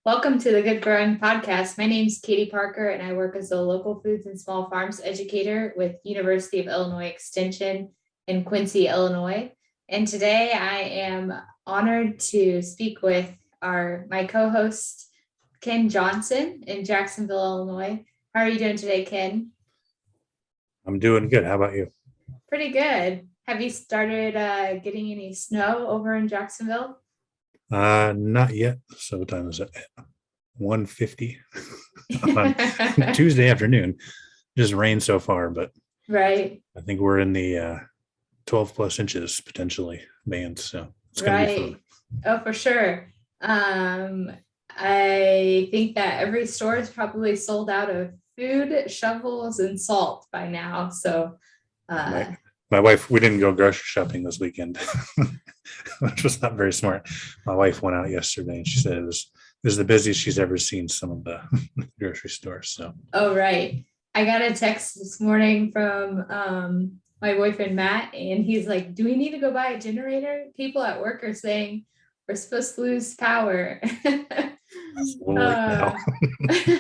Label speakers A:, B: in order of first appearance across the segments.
A: Welcome to the Good Growing Podcast. My name is Katie Parker, and I work as a local foods and small farms educator with University of Illinois Extension in Quincy, Illinois. And today I am honored to speak with my co-host, Ken Johnson in Jacksonville, Illinois. How are you doing today, Ken?
B: I'm doing good. How about you?
A: Pretty good. Have you started getting any snow over in Jacksonville?
B: Not yet. So what time is it? 1:50 on Tuesday afternoon. Just rain so far, but
A: Right.
B: I think we're in the 12 plus inches potentially band. So it's going to be fun.
A: Oh, for sure. I think that every store is probably sold out of food, shovels, and salt by now. So
B: My wife, we didn't go grocery shopping this weekend, which was not very smart. My wife went out yesterday and she said it was the busiest she's ever seen some of the grocery stores. So
A: oh, right. I got a text this morning from my boyfriend, Matt, and he's like, do we need to go buy a generator? People at work are saying we're supposed to lose power.
B: that's a little late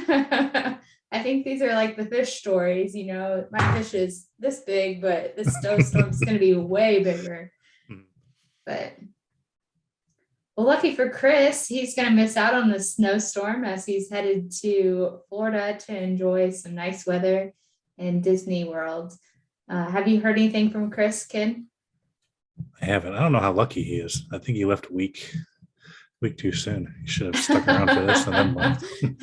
B: now.
A: I think these are like the fish stories, my fish is this big, but this snowstorm is going to be way bigger. But well, lucky for Chris, he's going to miss out on the snowstorm as he's headed to Florida to enjoy some nice weather in Disney World. Have you heard anything from Chris, Ken?
B: I haven't. I don't know how lucky he is. I think he left a week too soon. He should have stuck around for this and then left. You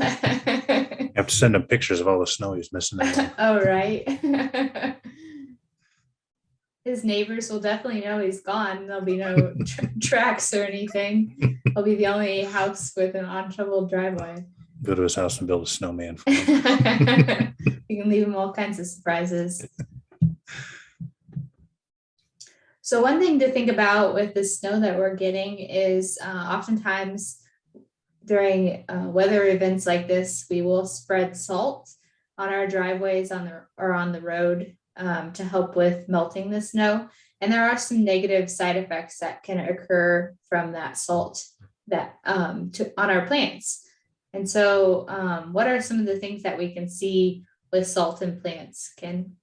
B: have to send him pictures of all the snow he's missing out.
A: Oh, right. His neighbors will definitely know he's gone. There'll be no tracks or anything. He'll be the only house with an unshoveled driveway.
B: Go to his house and build a snowman for him.
A: You can leave him all kinds of surprises. So one thing to think about with the snow that we're getting is oftentimes during weather events like this, we will spread salt on our driveways on the road to help with melting the snow. And there are some negative side effects that can occur from that salt on our plants. And so what are some of the things that we can see with salt in plants, Ken?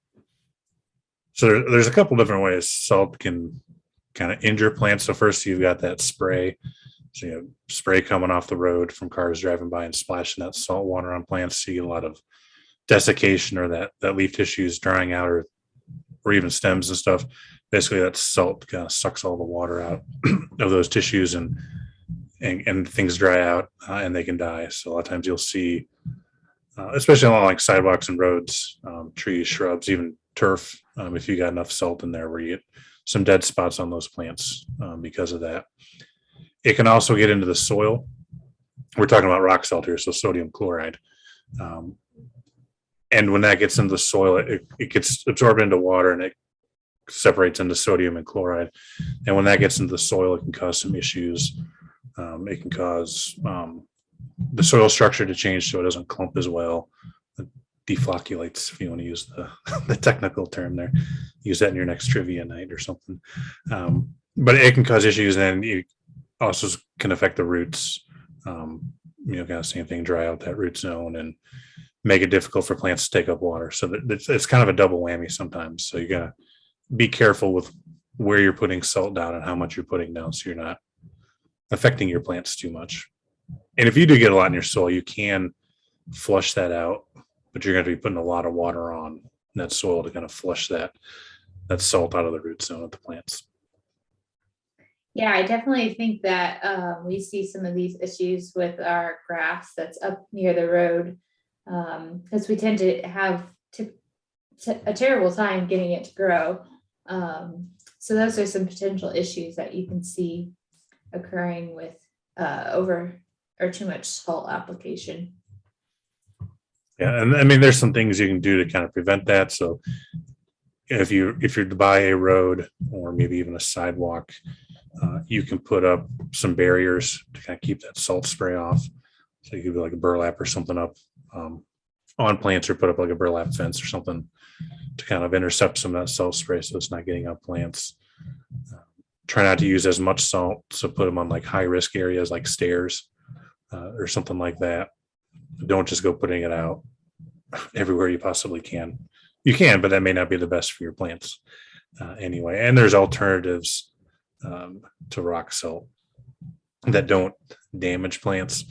B: So there's a couple different ways salt can kind of injure plants. So first you've got that spray. So you have spray coming off the road from cars driving by and splashing that salt water on plants. So you get a lot of desiccation or that leaf tissue is drying out or even stems and stuff. Basically that salt kind of sucks all the water out of those tissues and things dry out and they can die. So a lot of times you'll see, especially along like sidewalks and roads, trees, shrubs, even turf, if you got enough salt in there where you get some dead spots on those plants because of that. It can also get into the soil. We're talking about rock salt here, so sodium chloride. And when that gets into the soil, it gets absorbed into water and it separates into sodium and chloride. And when that gets into the soil, it can cause some issues. It can cause the soil structure to change so it doesn't clump as well. It deflocculates, if you want to use the technical term there. Use that in your next trivia night or something. But it can cause issues, and it also can affect the roots. Kind of same thing, dry out that root zone and make it difficult for plants to take up water. So it's kind of a double whammy sometimes. So you gotta be careful with where you're putting salt down and how much you're putting down, so you're not affecting your plants too much. And if you do get a lot in your soil, you can flush that out, but you're going to be putting a lot of water on that soil to kind of flush that salt out of the root zone of the plants.
A: Yeah, I definitely think that we see some of these issues with our grass that's up near the road because we tend to have a terrible time getting it to grow. So those are some potential issues that you can see occurring with over or too much salt application.
B: Yeah, and I mean, there's some things you can do to kind of prevent that. So if you're to buy a road or maybe even a sidewalk, you can put up some barriers to kind of keep that salt spray off. So you could do like a burlap or something up on plants, or put up like a burlap fence or something to kind of intercept some of that salt spray so it's not getting on plants. Try not to use as much salt, so put them on like high risk areas like stairs. or something like that. Don't just go putting it out everywhere you possibly can. You can, but that may not be the best for your plants anyway. And there's alternatives to rock salt that don't damage plants.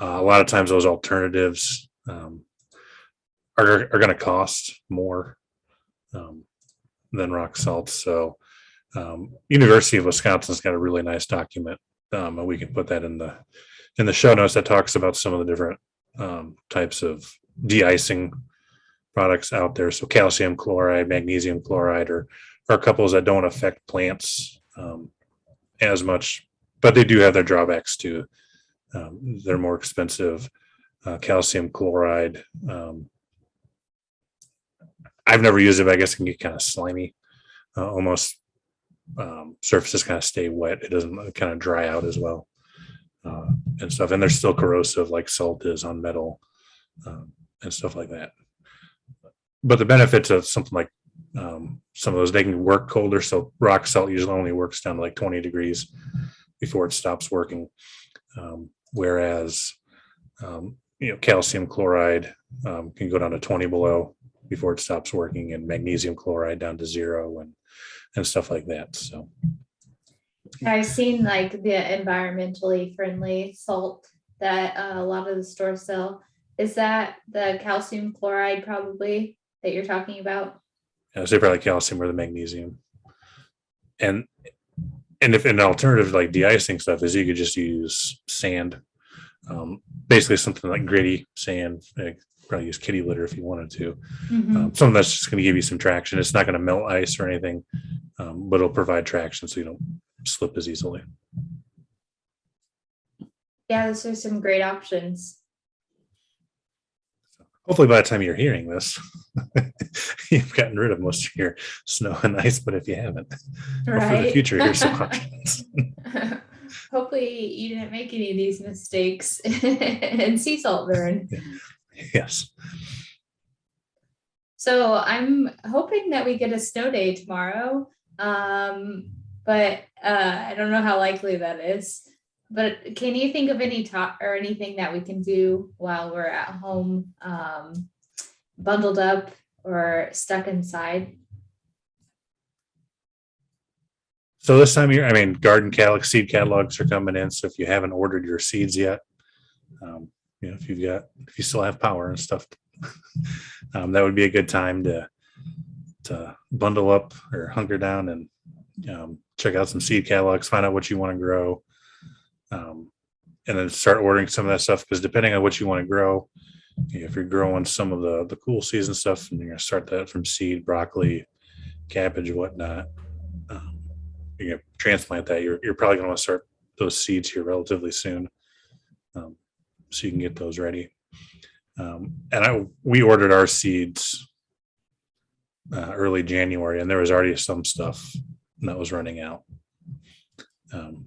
B: A lot of times those alternatives are going to cost more than rock salt. So University of Wisconsin's got a really nice document, and we can put that in the show notes that talks about some of the different types of de-icing products out there. So calcium chloride, magnesium chloride are couples that don't affect plants as much, but they do have their drawbacks too. They're more expensive. Calcium chloride. I've never used it, but I guess it can get kind of slimy. Almost surfaces kind of stay wet. It doesn't kind of dry out as well and stuff. And they're still corrosive like salt is on metal and stuff like that. But the benefits of something like some of those, they can work colder. So rock salt usually only works down to like 20 degrees before it stops working. Whereas, calcium chloride can go down to 20 below before it stops working, and magnesium chloride down to 0 and stuff like that. So
A: I've seen like the environmentally friendly salt that a lot of the stores sell. Is that the calcium chloride probably that you're talking about?
B: say probably calcium or the magnesium. And if an alternative like de-icing stuff is you could just use sand, basically something like gritty sand. Probably use kitty litter if you wanted to. Something that's just going to give you some traction. It's not going to melt ice or anything, but it'll provide traction so you don't slip as easily.
A: Yeah, those are some great options.
B: Hopefully by the time you're hearing this, you've gotten rid of most of your snow and ice, but if you haven't, for the future, here's some options.
A: Hopefully you didn't make any of these mistakes and sea salt burn.
B: Yes.
A: So I'm hoping that we get a snow day tomorrow, but I don't know how likely that is. But can you think of any talk or anything that we can do while we're at home, bundled up or stuck inside?
B: So this time of year, garden seed catalogs are coming in. So if you haven't ordered your seeds yet, if you still have power and stuff, that would be a good time to bundle up or hunker down and check out some seed catalogs, find out what you want to grow, and then start ordering some of that stuff. Because depending on what you want to grow, if you're growing some of the cool season stuff, and you're going to start that from seed, broccoli, cabbage, whatnot, you're going to transplant that. You're probably going to want to start those seeds here relatively soon. So you can get those ready. We ordered our seeds early January, and there was already some stuff that was running out.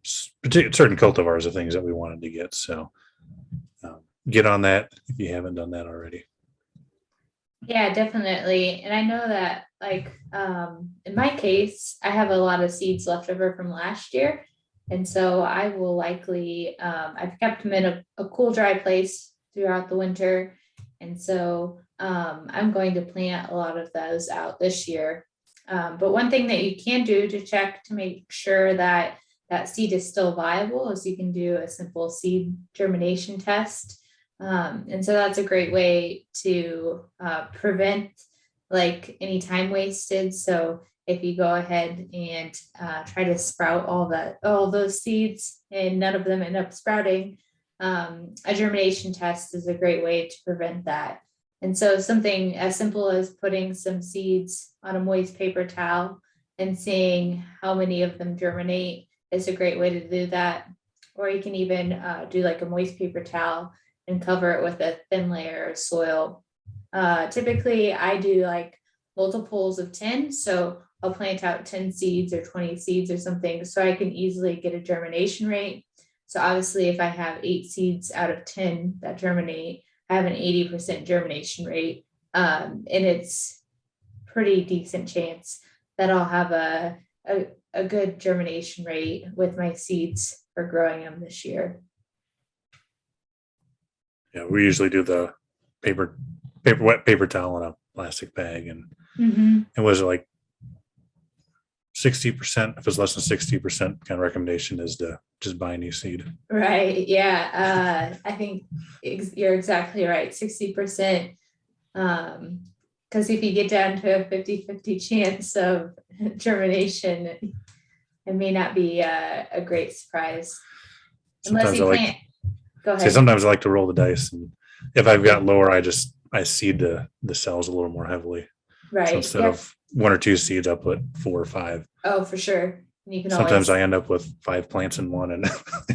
B: Certain cultivars are things that we wanted to get. So get on that if you haven't done that already.
A: Yeah, definitely. And I know that in my case, I have a lot of seeds left over from last year. And so I will likely, I've kept them in a cool, dry place throughout the winter. And so I'm going to plant a lot of those out this year. But one thing that you can do to check to make sure that that seed is still viable is you can do a simple seed germination test. And so that's a great way to prevent any time wasted. So if you go ahead and try to sprout all those seeds and none of them end up sprouting, a germination test is a great way to prevent that. And so something as simple as putting some seeds on a moist paper towel and seeing how many of them germinate is a great way to do that. Or you can even do a moist paper towel and cover it with a thin layer of soil. Typically I do multiples of 10. So I'll plant out 10 seeds or 20 seeds or something so I can easily get a germination rate. So obviously if I have 8 seeds out of 10 that germinate, I have an 80% germination rate. And it's pretty decent chance that I'll have a good germination rate with my seeds for growing them this year.
B: Yeah, we usually do the wet paper towel in a plastic bag, and
A: Mhm.
B: it was like 60%. If it's less than 60%, kind of recommendation is to just buy new seed.
A: Right. Yeah. I think you're exactly right. 60%. Because if you get down to a 50-50 chance of germination, it may not be a great surprise. Unless
B: Sometimes I
A: you
B: like
A: plant. Go
B: say
A: ahead.
B: sometimes I like to roll the dice, and if I've got lower, I seed the cells a little more heavily. So
A: Right.
B: instead
A: Yep.
B: of 1 or 2 seeds, I'll put 4 or 5.
A: Oh, for sure. And you can
B: Sometimes
A: always
B: I end up with 5 plants in one and,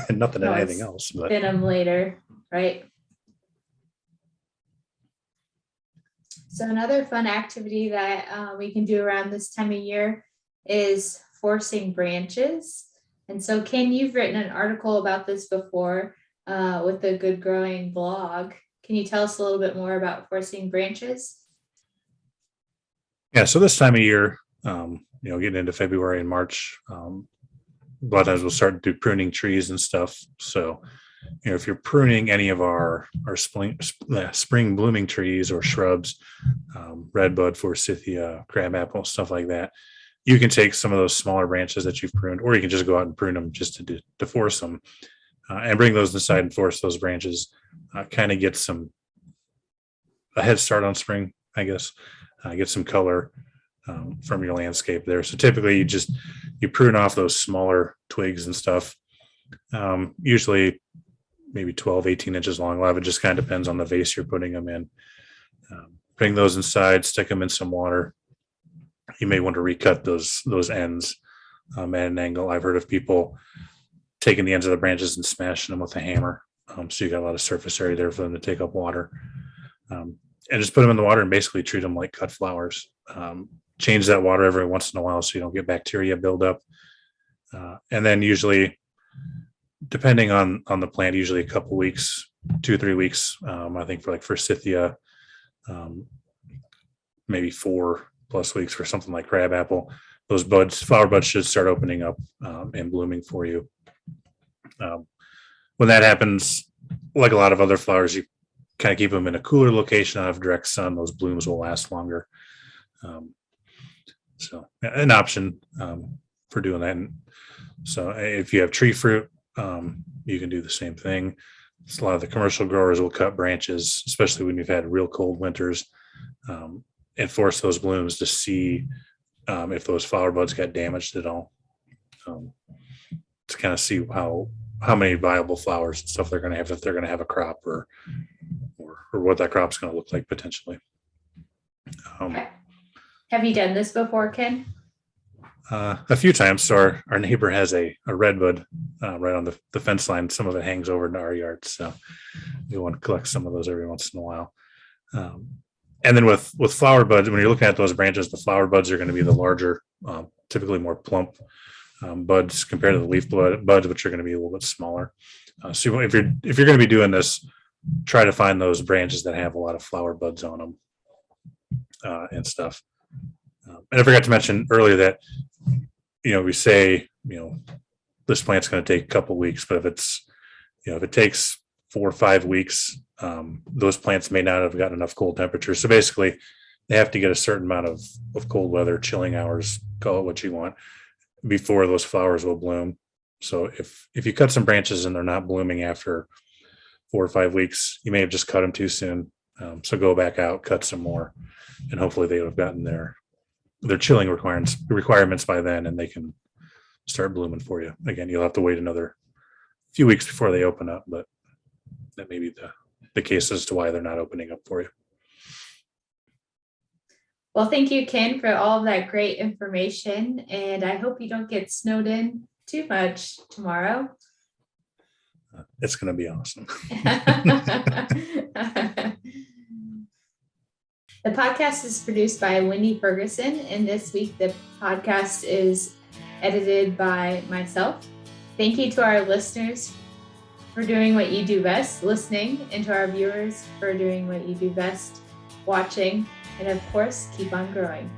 B: and nothing in anything
A: always
B: else. But
A: thin them later. Right. So another fun activity that we can do around this time of year is forcing branches. And so, Ken, you've written an article about this before with the Good Growing blog. Can you tell us a little bit more about forcing branches?
B: yeah, so this time of year, getting into February and March, a lot of times we'll start to do pruning trees and stuff. So, if you're pruning any of our spring blooming trees or shrubs, redbud, forsythia, crabapple, stuff like that, you can take some of those smaller branches that you've pruned, or you can just go out and prune them just to force them, and bring those inside and force those branches. Kind of get a head start on spring, I guess. Get some color from your landscape there. So typically you prune off those smaller twigs and stuff. Usually maybe 12, 18 inches long. A lot of it just kind of depends on the vase you're putting them in. Bring those inside, stick them in some water. You may want to recut those ends at an angle. I've heard of people taking the ends of the branches and smashing them with a hammer. So you got a lot of surface area there for them to take up water. And just put them in the water and basically treat them like cut flowers. Change that water every once in a while so you don't get bacteria buildup. And then usually, depending on the plant, usually a couple weeks, 2 or 3 weeks. I think for like forsythia, maybe 4+ weeks for something like crabapple. Those flower buds should start opening up and blooming for you. When that happens, like a lot of other flowers, you kind of keep them in a cooler location out of direct sun. Those blooms will last longer. So an option for doing that. And so if you have tree fruit, you can do the same thing. So a lot of the commercial growers will cut branches, especially when you've had real cold winters, and force those blooms to see if those flower buds got damaged at all, to kind of see how many viable flowers and stuff they're going to have, if they're going to have a crop or what that crop's going to look like potentially.
A: Have you done this before, Ken?
B: A few times. So our neighbor has a redbud right on the fence line. Some of it hangs over into our yard, so we want to collect some of those every once in a while. And then with flower buds, when you're looking at those branches, the flower buds are going to be the larger, typically more plump buds compared to the leaf buds, which are going to be a little bit smaller. So if you're going to be doing this, try to find those branches that have a lot of flower buds on them and stuff. And I forgot to mention earlier that, we say, this plant's going to take a couple weeks, but if it takes 4 or 5 weeks, those plants may not have gotten enough cold temperatures. So basically they have to get a certain amount of cold weather, chilling hours, call it what you want, before those flowers will bloom. So if you cut some branches and they're not blooming after 4 or 5 weeks, you may have just cut them too soon. So go back out, cut some more, and hopefully they would have gotten their chilling requirements by then, and they can start blooming for you. Again, you'll have to wait another few weeks before they open up, but that may be the case as to why they're not opening up for you.
A: Well, thank you, Ken, for all of that great information. And I hope you don't get snowed in too much tomorrow.
B: It's going to be awesome.
A: The podcast is produced by Wendy Ferguson, and this week the podcast is edited by myself. Thank you to our listeners for doing what you do best, listening, and to our viewers for doing what you do best, watching, and of course, keep on growing.